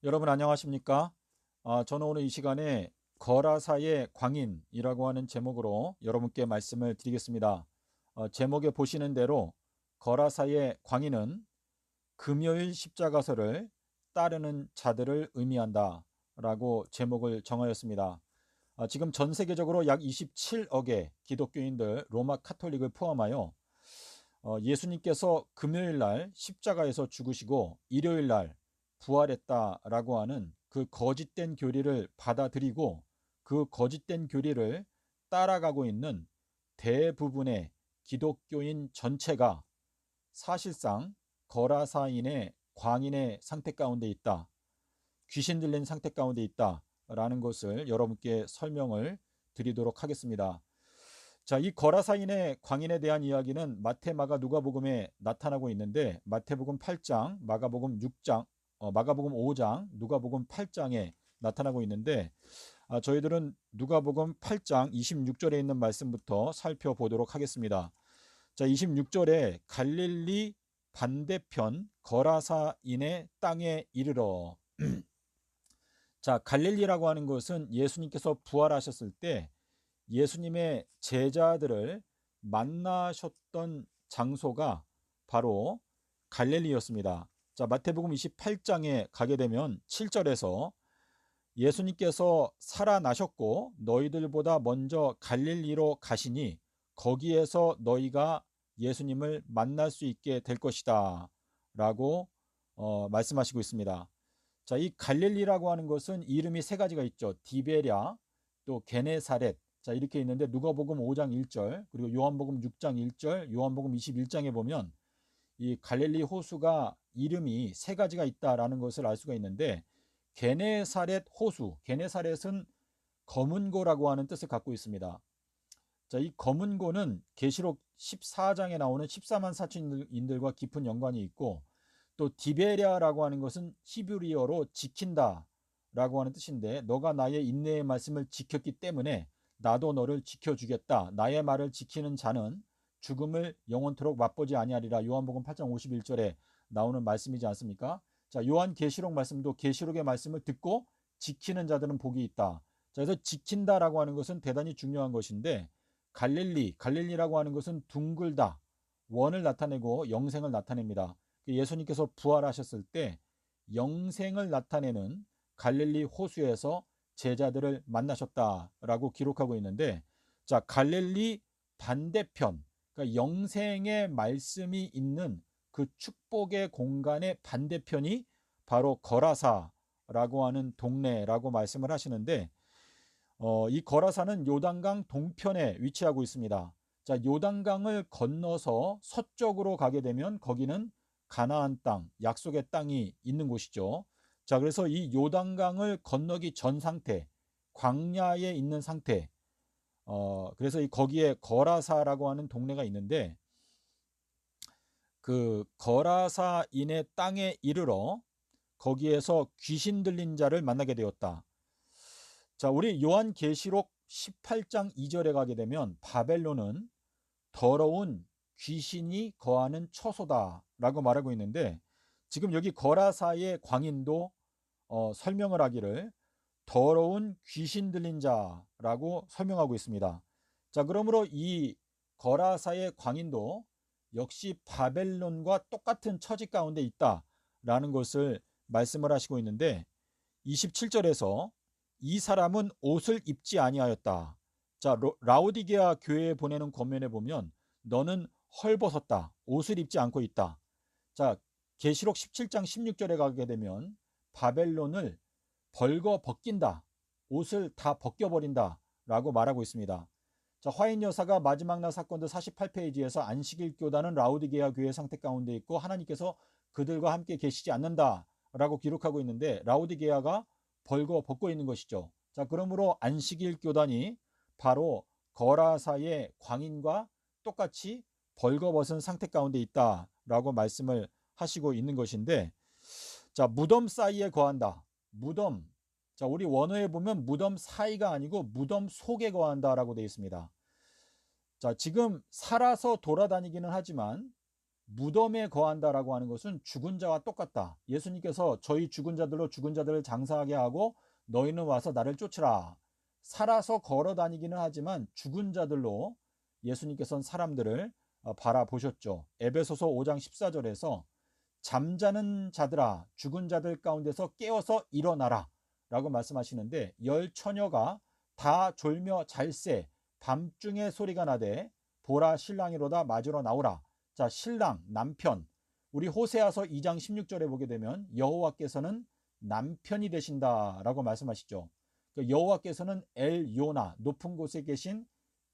여러분 안녕하십니까? 저는 오늘 이 시간에 거라사의 광인이라고 하는 제목으로 여러분께 말씀을 드리겠습니다. 제목에 보시는 대로 거라사의 광인은 금요일 십자가서를 따르는 자들을 의미한다 라고 제목을 정하였습니다. 지금 전 세계적으로 약 27억의 기독교인들 로마 카톨릭을 포함하여 예수님께서 금요일 날 십자가에서 죽으시고 일요일 날 부활했다라고 하는 그 거짓된 교리를 받아들이고 그 거짓된 교리를 따라가고 있는 대부분의 기독교인 전체가 사실상 거라사인의 광인의 상태 가운데 있다. 귀신 들린 상태 가운데 있다라는 것을 여러분께 설명을 드리도록 하겠습니다. 자, 이 거라사인의 광인에 대한 이야기는 마태, 마가, 누가복음에 나타나고 있는데 마태복음 8장, 마가복음 6장, 마가복음 5장, 누가복음 8장에 나타나고 있는데 저희들은 누가복음 8장 26절에 있는 말씀부터 살펴보도록 하겠습니다. 자, 26절에 갈릴리 반대편 거라사인의 땅에 이르러. 자, 갈릴리라고 하는 것은 예수님께서 부활하셨을 때 예수님의 제자들을 만나셨던 장소가 바로 갈릴리였습니다. 자, 마태복음 28장에 가게 되면 7절에서 예수님께서 살아나셨고 너희들보다 먼저 갈릴리로 가시니 거기에서 너희가 예수님을 만날 수 있게 될 것이다 라고 말씀하시고 있습니다. 자, 이 갈릴리라고 하는 것은 이름이 세 가지가 있죠. 디베랴, 또 게네사렛. 자, 이렇게 있는데 누가복음 5장 1절, 그리고 요한복음 6장 1절, 요한복음 21장에 보면 이 갈릴리 호수가 이름이 세 가지가 있다라는 것을 알 수가 있는데 게네사렛 호수, 게네사렛은 검은고라고 하는 뜻을 갖고 있습니다. 자, 이 검은고는 계시록 14장에 나오는 14만 사천인들과 깊은 연관이 있고 또 디베랴라고 하는 것은 히브리어로 지킨다 라고 하는 뜻인데 너가 나의 인내의 말씀을 지켰기 때문에 나도 너를 지켜주겠다. 나의 말을 지키는 자는 죽음을 영원토록 맛보지 아니하리라. 요한복음 8장 51절에 나오는 말씀이지 않습니까? 자, 요한계시록 말씀도 계시록의 말씀을 듣고 지키는 자들은 복이 있다. 자, 그래서 지킨다라고 하는 것은 대단히 중요한 것인데 갈릴리라고 하는 것은 둥글다, 원을 나타내고 영생을 나타냅니다. 예수님께서 부활하셨을 때 영생을 나타내는 갈릴리 호수에서 제자들을 만나셨다라고 기록하고 있는데, 자, 갈릴리 반대편, 그러니까 영생의 말씀이 있는 그 축복의 공간의 반대편이 바로 거라사라고 하는 동네라고 말씀을 하시는데, 이 거라사는 요단강 동편에 위치하고 있습니다. 자, 요단강을 건너서 서쪽으로 가게 되면 거기는 가나안 땅, 약속의 땅이 있는 곳이죠. 자, 그래서 이 요단강을 건너기 전 상태, 광야에 있는 상태, 그래서 거기에 거라사라고 하는 동네가 있는데 그 거라사인의 땅에 이르러 거기에서 귀신 들린 자를 만나게 되었다. 자, 우리 요한계시록 18장 2절에 가게 되면 바벨론은 더러운 귀신이 거하는 처소다라고 말하고 있는데 지금 여기 거라사의 광인도 설명을 하기를 더러운 귀신 들린 자라고 설명하고 있습니다. 자, 그러므로 이 거라사의 광인도 역시 바벨론과 똑같은 처지 가운데 있다라는 것을 말씀을 하시고 있는데 27절에서 이 사람은 옷을 입지 아니하였다. 자, 라오디게아 교회에 보내는 권면에 보면 너는 헐벗었다. 옷을 입지 않고 있다. 자, 계시록 17장 16절에 가게 되면 바벨론을 벌거 벗긴다. 옷을 다 벗겨버린다. 라고 말하고 있습니다. 자, 화인 여사가 마지막 날 사건들 48페이지에서 안식일 교단은 라오디게아 교회 상태 가운데 있고 하나님께서 그들과 함께 계시지 않는다. 라고 기록하고 있는데 라오디게아가 벌거 벗고 있는 것이죠. 자, 그러므로 안식일 교단이 바로 거라사의 광인과 똑같이 벌거벗은 상태 가운데 있다라고 말씀을 하시고 있는 것인데, 자, 무덤 사이에 거한다. 무덤. 자, 우리 원어에 보면 무덤 사이가 아니고 무덤 속에 거한다라고 되어 있습니다. 자, 지금 살아서 돌아다니기는 하지만 무덤에 거한다라고 하는 것은 죽은 자와 똑같다. 예수님께서 저희 죽은 자들로 죽은 자들을 장사하게 하고 너희는 와서 나를 쫓으라. 살아서 걸어 다니기는 하지만 죽은 자들로 예수님께서는 사람들을 바라보셨죠. 에베소서 5장 14절에서 잠자는 자들아 죽은 자들 가운데서 깨어서 일어나라 라고 말씀하시는데, 열 처녀가 다 졸며 잘새 밤중에 소리가 나되 보라 신랑이로다 맞으러 나오라. 자, 신랑, 남편. 우리 호세아서 2장 16절에 보게 되면 여호와께서는 남편이 되신다라고 말씀하시죠. 여호와께서는 엘요나, 높은 곳에 계신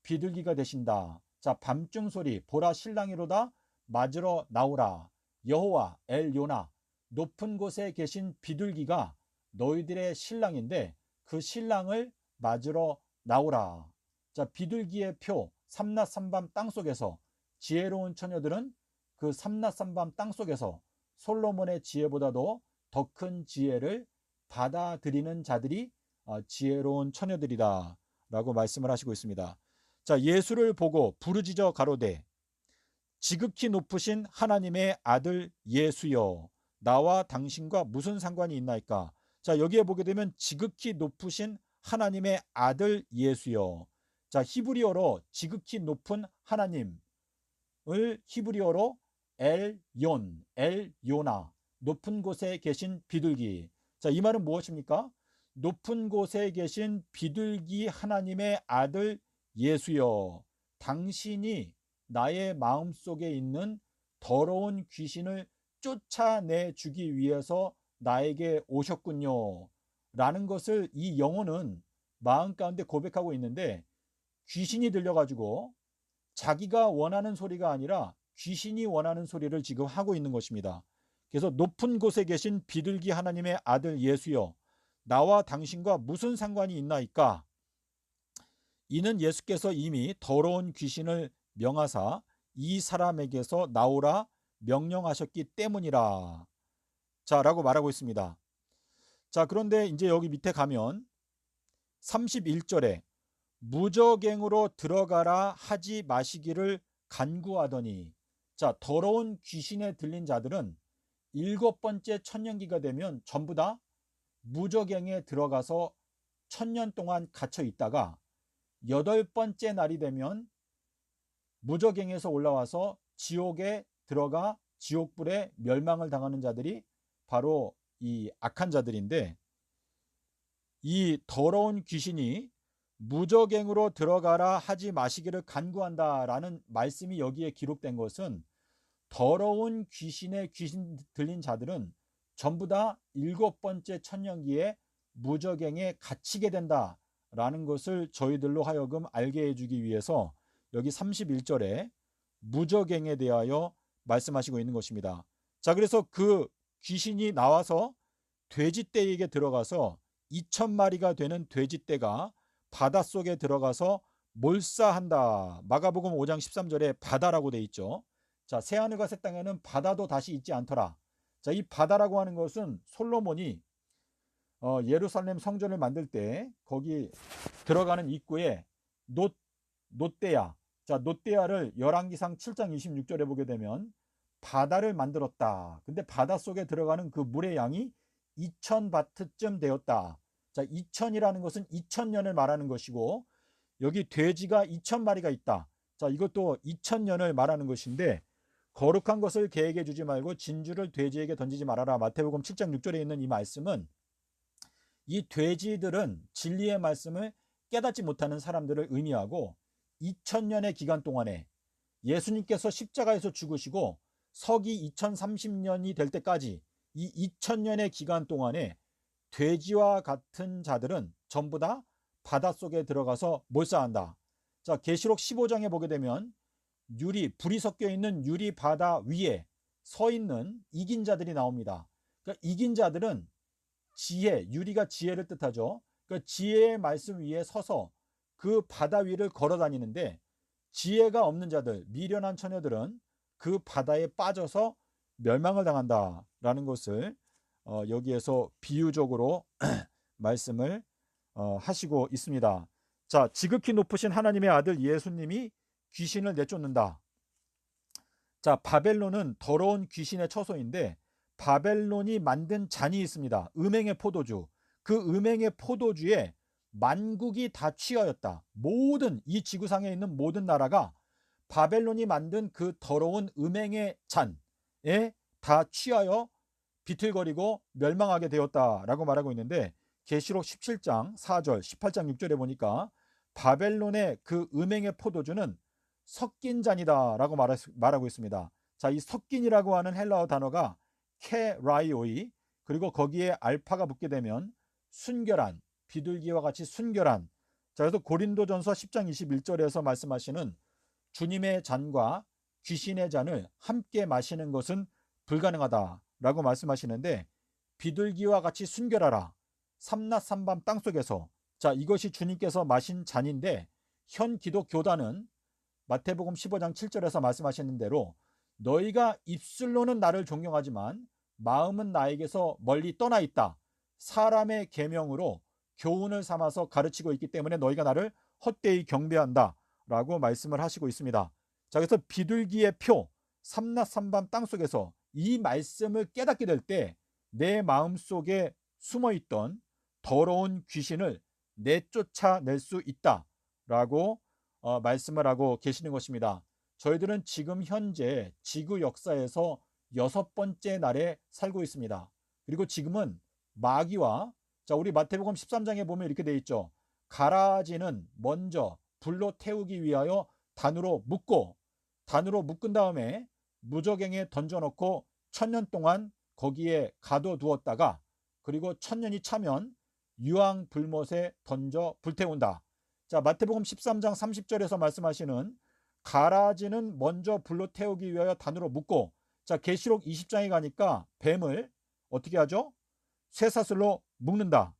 비둘기가 되신다. 자, 밤중 소리 보라 신랑이로다 맞으러 나오라. 여호와 엘요나, 높은 곳에 계신 비둘기가 너희들의 신랑인데 그 신랑을 맞으러 나오라. 자, 비둘기의 표 삼낮삼밤 땅속에서 지혜로운 처녀들은 그 삼낮삼밤 땅속에서 솔로몬의 지혜보다도 더 큰 지혜를 받아들이는 자들이 지혜로운 처녀들이다 라고 말씀을 하시고 있습니다. 자, 예수를 보고 부르짖어 가로되 지극히 높으신 하나님의 아들 예수여 나와 당신과 무슨 상관이 있나이까. 자, 여기에 보게 되면 지극히 높으신 하나님의 아들 예수여. 자, 히브리어로 지극히 높은 하나님을 히브리어로 엘yon, 엘요나, 높은 곳에 계신 비둘기. 자, 이 말은 무엇입니까? 높은 곳에 계신 비둘기 하나님의 아들 예수여, 당신이 나의 마음속에 있는 더러운 귀신을 쫓아내 주기 위해서 나에게 오셨군요 라는 것을 이 영혼은 마음 가운데 고백하고 있는데, 귀신이 들려가지고 자기가 원하는 소리가 아니라 귀신이 원하는 소리를 지금 하고 있는 것입니다. 그래서 높은 곳에 계신 비둘기 하나님의 아들 예수여 나와 당신과 무슨 상관이 있나이까. 이는 예수께서 이미 더러운 귀신을 명하사 이 사람에게서 나오라 명령하셨기 때문이라. 자, 라고 말하고 있습니다. 자, 그런데 이제 여기 밑에 가면 31절에 무저갱으로 들어가라 하지 마시기를 간구하더니. 자, 더러운 귀신에 들린 자들은 7번째 천년기가 되면 전부 다 무저갱에 들어가서 1000년 동안 갇혀 있다가 8번째 날이 되면 무저갱에서 올라와서 지옥에 들어가 지옥불에 멸망을 당하는 자들이 바로 이 악한 자들인데, 이 더러운 귀신이 무저갱으로 들어가라 하지 마시기를 간구한다라는 말씀이 여기에 기록된 것은, 더러운 귀신에 귀신 들린 자들은 전부 다 7번째 천년기에 무저갱에 갇히게 된다라는 것을 저희들로 하여금 알게 해주기 위해서 여기 31절에 무저갱에 대하여 말씀하시고 있는 것입니다. 자, 그래서 그 귀신이 나와서 돼지떼에게 들어가서 2000마리가 되는 돼지떼가 바닷속에 들어가서 몰사한다. 마가복음 5장 13절에 바다라고 돼 있죠. 자, 새하늘과 새 땅에는 바다도 다시 있지 않더라. 자, 이 바다라고 하는 것은 솔로몬이 예루살렘 성전을 만들 때 거기 들어가는 입구에 놋대야. 자, 놋대야를 열왕기상 7장 26절에 보게 되면 바다를 만들었다. 근데 바닷속에 들어가는 그 물의 양이 2000바트쯤 되었다. 자, 2000이라는 것은 2000년을 말하는 것이고, 여기 돼지가 2000마리가 있다. 자, 이것도 2000년을 말하는 것인데, 거룩한 것을 개에게 주지 말고 진주를 돼지에게 던지지 말아라. 마태복음 7장 6절에 있는 이 말씀은, 이 돼지들은 진리의 말씀을 깨닫지 못하는 사람들을 의미하고, 2000년의 기간 동안에 예수님께서 십자가에서 죽으시고 서기 2030년이 될 때까지 이 2000년의 기간 동안에 돼지와 같은 자들은 전부 다 바닷속에 들어가서 몰사한다. 자, 계시록 15장에 보게 되면 불이 섞여 있는 유리 바다 위에 서 있는 이긴 자들이 나옵니다. 그러니까 이긴 자들은 유리가 지혜를 뜻하죠. 그러니까 지혜의 말씀 위에 서서 그 바다 위를 걸어 다니는데, 지혜가 없는 자들, 미련한 처녀들은 그 바다에 빠져서 멸망을 당한다라는 것을 여기에서 비유적으로 말씀을 하시고 있습니다. 자, 지극히 높으신 하나님의 아들 예수님이 귀신을 내쫓는다. 자, 바벨론은 더러운 귀신의 처소인데 바벨론이 만든 잔이 있습니다. 음행의 포도주. 그 음행의 포도주에 만국이 다 취하였다. 모든 이 지구상에 있는 모든 나라가 바벨론이 만든 그 더러운 음행의 잔에 다 취하여 비틀거리고 멸망하게 되었다라고 말하고 있는데, 계시록 17장 4절 18장 6절에 보니까 바벨론의 그 음행의 포도주는 섞인 잔이다라고 말하고 있습니다. 자, 이 섞인이라고 하는 헬라어 단어가 케라이오이, 그리고 거기에 알파가 붙게 되면 순결한, 비둘기와 같이 순결한. 자, 그래서 고린도전서 10장 21절에서 말씀하시는 주님의 잔과 귀신의 잔을 함께 마시는 것은 불가능하다라고 말씀하시는데, 비둘기와 같이 순결하라, 삼낮 삼밤 땅속에서. 자, 이것이 주님께서 마신 잔인데, 현 기독교단은 마태복음 15장 7절에서 말씀하시는 대로 너희가 입술로는 나를 존경하지만 마음은 나에게서 멀리 떠나 있다. 사람의 계명으로 교훈을 삼아서 가르치고 있기 때문에 너희가 나를 헛되이 경배한다 라고 말씀을 하시고 있습니다. 자, 그래서 비둘기의 표, 삼낮 삼밤 땅속에서 이 말씀을 깨닫게 될 때 내 마음속에 숨어있던 더러운 귀신을 내쫓아낼 수 있다라고 말씀을 하고 계시는 것입니다. 저희들은 지금 현재 지구 역사에서 6번째 날에 살고 있습니다. 그리고 지금은 마귀와, 자, 우리 마태복음 13장에 보면 이렇게 되어 있죠. 가라지는 먼저 불로 태우기 위하여 단으로 묶은 다음에 무저갱에 던져놓고 1000년 동안 거기에 가둬두었다가, 그리고 1000년이 차면 유황 불못에 던져 불태운다. 자, 마태복음 13장 30절에서 말씀하시는 가라지는 먼저 불로 태우기 위하여 단으로 묶고, 자, 계시록 20장에 가니까 뱀을 어떻게 하죠? 쇠사슬로 묶는다.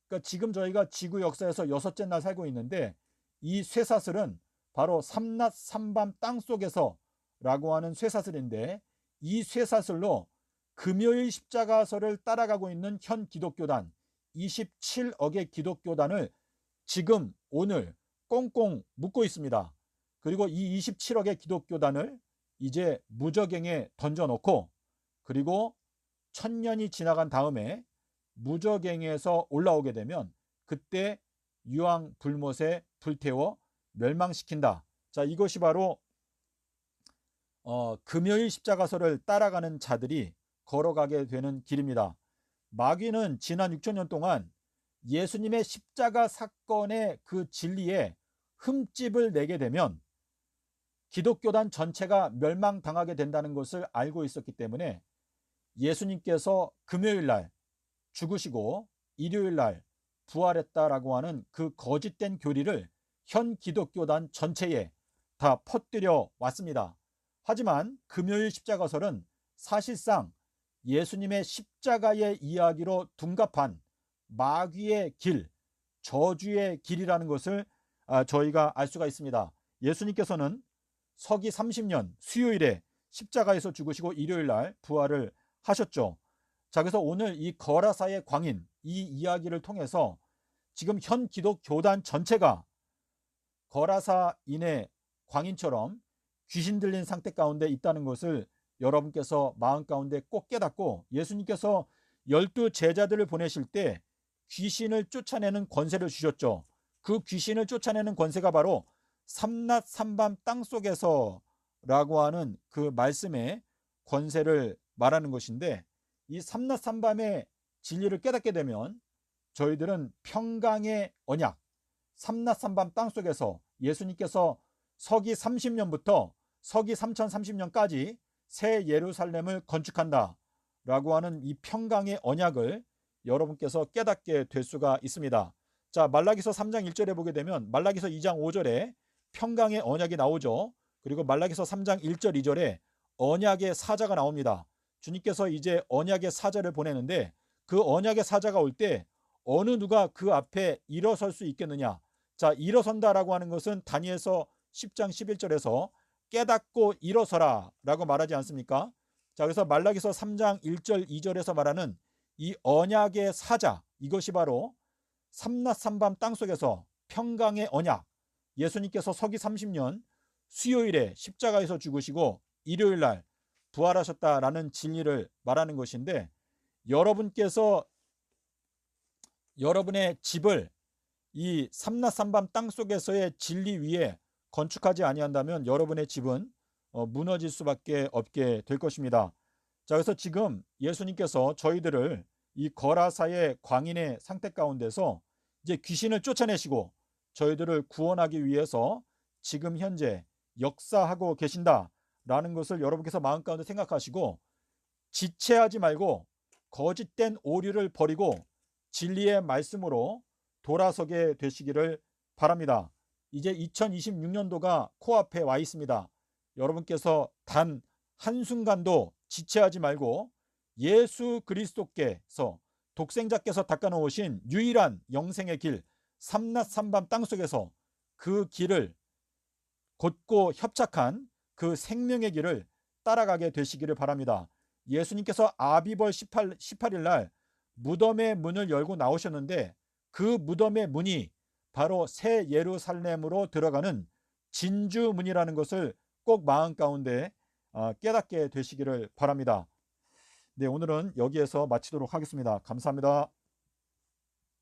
그러니까 지금 저희가 지구 역사에서 6째 날 살고 있는데, 이 쇠사슬은 바로 삼낮 삼밤 땅속에서 라고 하는 쇠사슬인데, 이 쇠사슬로 금요일 십자가서를 따라가고 있는 현 기독교단 27억의 기독교단을 지금 오늘 꽁꽁 묶고 있습니다. 그리고 이 27억의 기독교단을 이제 무저갱에 던져놓고, 그리고 1000년이 지나간 다음에 무저갱에서 올라오게 되면 그때 유황 불못에 불태워 멸망시킨다. 자, 이것이 바로 금요일 십자가서를 따라가는 자들이 걸어가게 되는 길입니다. 마귀는 지난 6000년 동안 예수님의 십자가 사건의 그 진리에 흠집을 내게 되면 기독교단 전체가 멸망당하게 된다는 것을 알고 있었기 때문에 예수님께서 금요일날 죽으시고 일요일날 부활했다라고 하는 그 거짓된 교리를 현 기독교단 전체에 다 퍼뜨려 왔습니다. 하지만 금요일 십자가설은 사실상 예수님의 십자가의 이야기로 둔갑한 마귀의 길, 저주의 길이라는 것을 저희가 알 수가 있습니다. 예수님께서는 서기 30년 수요일에 십자가에서 죽으시고 일요일날 부활을 하셨죠. 자, 그래서 오늘 이 거라사의 광인, 이 이야기를 통해서 지금 현 기독교단 전체가 거라사인의 광인처럼 귀신 들린 상태 가운데 있다는 것을 여러분께서 마음 가운데 꼭 깨닫고, 예수님께서 12 제자들을 보내실 때 귀신을 쫓아내는 권세를 주셨죠. 그 귀신을 쫓아내는 권세가 바로 삼낮 삼밤 땅속에서 라고 하는 그 말씀의 권세를 말하는 것인데, 이 삼낮 삼밤의 진리를 깨닫게 되면 저희들은 평강의 언약, 삼낮 삼밤 땅속에서 예수님께서 서기 30년부터 서기 3030년까지 새 예루살렘을 건축한다 라고 하는 이 평강의 언약을 여러분께서 깨닫게 될 수가 있습니다. 자, 말라기서 3장 1절에 보게 되면 말라기서 2장 5절에 평강의 언약이 나오죠. 그리고 말라기서 3장 1절 2절에 언약의 사자가 나옵니다. 주님께서 이제 언약의 사자를 보내는데, 그 언약의 사자가 올 때 어느 누가 그 앞에 일어설 수 있겠느냐. 자, 일어선다라고 하는 것은 다니엘서 10장 11절에서 깨닫고 일어서라 라고 말하지 않습니까? 자, 그래서 말라기서 3장 1절 2절에서 말하는 이 언약의 사자, 이것이 바로 삼낮 삼밤 땅속에서 평강의 언약, 예수님께서 서기 30년 수요일에 십자가에서 죽으시고 일요일 날 부활하셨다라는 진리를 말하는 것인데, 여러분께서 여러분의 집을 이 삼라삼밤 땅속에서의 진리 위에 건축하지 아니한다면 여러분의 집은 무너질 수밖에 없게 될 것입니다. 자, 그래서 지금 예수님께서 저희들을 이 거라사의 광인의 상태 가운데서 이제 귀신을 쫓아내시고 저희들을 구원하기 위해서 지금 현재 역사하고 계신다라는 것을 여러분께서 마음 가운데 생각하시고, 지체하지 말고 거짓된 오류를 버리고 진리의 말씀으로 돌아서게 되시기를 바랍니다. 이제 2026년도가 코앞에 와 있습니다. 여러분께서 단 한순간도 지체하지 말고 예수 그리스도께서 독생자께서 닦아놓으신 유일한 영생의 길 삼라삼밤 땅속에서 그 길을, 곧고 협착한 그 생명의 길을 따라가게 되시기를 바랍니다. 예수님께서 아비벌 18일 날 무덤의 문을 열고 나오셨는데, 그 무덤의 문이 바로 새 예루살렘으로 들어가는 진주문이라는 것을 꼭 마음 가운데 깨닫게 되시기를 바랍니다. 네, 오늘은 여기에서 마치도록 하겠습니다. 감사합니다.